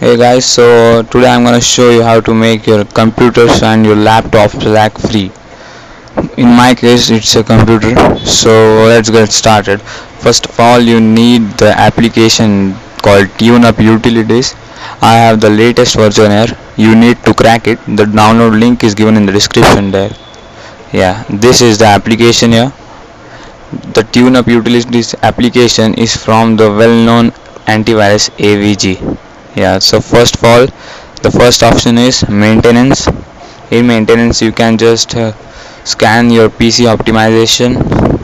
Hey guys, so today I'm gonna show you how to make your computers and your laptops lag free. In my case, it's a computer, so let's get started. First of all, you need the application called TuneUp Utilities. I have the latest version here. You need to crack it. The download link is given in the description there. Yeah, this is the application here. The TuneUp Utilities application is from the well-known antivirus AVG. Yeah, so first of all, the first option is maintenance. In maintenance, you can just scan your PC optimization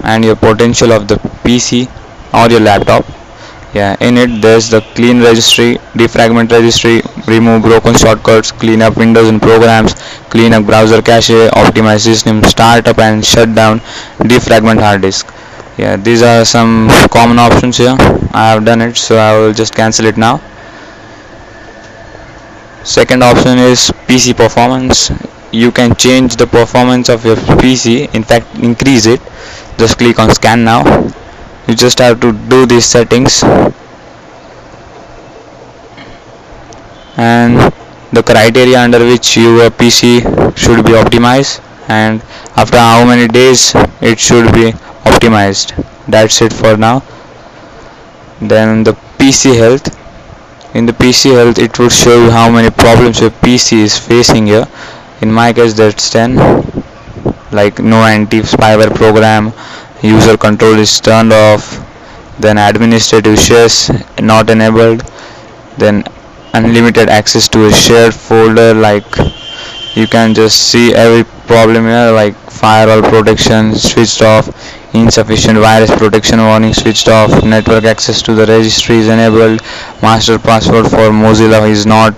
and your potential of the PC or your laptop. Yeah, in it there's the clean registry, defragment registry, remove broken shortcuts, clean up windows and programs, clean up browser cache, optimize system, start up and shut down, defragment hard disk. Yeah, these are some common options here. I have done it, so I will just cancel it now. Second option is PC performance. You can change the performance of your PC, in fact increase it. Just click on scan now. You just have to do these settings and the criteria under which your PC should be optimized and after how many days it should be optimized. That's it for now. Then the PC health. In the PC health, it would show you how many problems your PC is facing here. In my case, that's 10. Like no anti-spyware program, user control is turned off, then administrative shares not enabled, then unlimited access to a shared folder. Like you can just see every problem here, like firewall protection switched off, insufficient virus protection warning switched off, network access to the registry is enabled, master password for Mozilla is not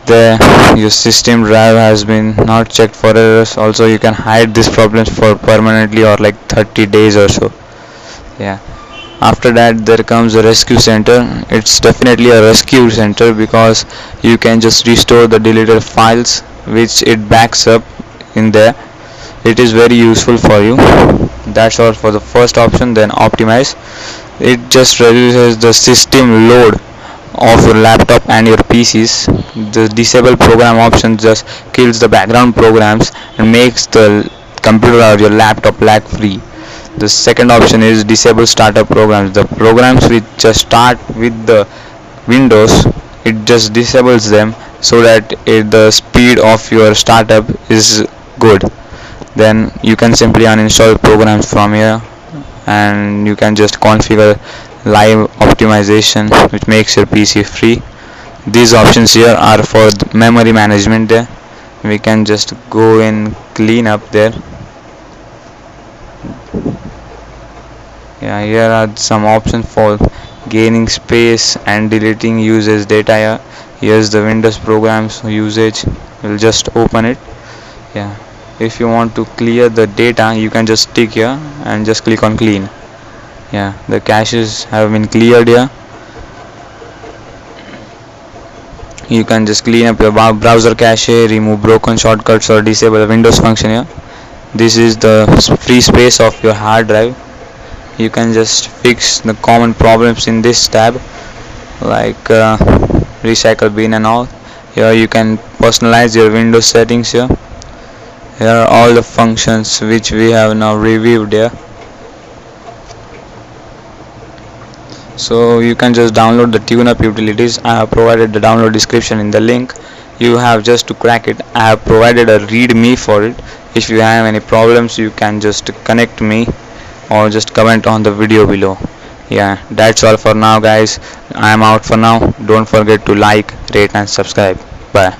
there, your system drive has been not checked for errors. Also you can hide these problems for permanently or like 30 days or so. Yeah, after that there comes a rescue center. It's definitely a rescue center because you can just restore the deleted files which it backs up in there. It is very useful for you. That's all for the first option. Then optimize. It just reduces the system load of your laptop and your PCs. The disable program option just kills the background programs and makes the computer or your laptop lag free. The second option is disable startup programs. The programs which just start with the Windows, it just disables them so that the speed of your startup is good. Then you can simply uninstall programs from here and you can just configure live optimization which makes your PC free. These options here are for the memory management. There we can just go and clean up there. Yeah, here are some options for gaining space and deleting users data here. Here's the Windows programs usage. We'll just open it. Yeah, if you want to clear the data you can just tick here and just click on clean. Yeah, the caches have been cleared here. You can just clean up your browser cache, remove broken shortcuts or disable the Windows function here. This is the free space of your hard drive. You can just fix the common problems in this tab like recycle bin and all. Here you can personalize your Windows settings here. Here are all the functions which we have now reviewed here. So you can just download the TuneUp utilities. I have provided the download description in the link. You have just to crack it. I have provided a readme for it. If you have any problems you can just connect me or just comment on the video below. Yeah, that's all for now guys. I am out for now. Don't forget to like, rate and subscribe. Bye.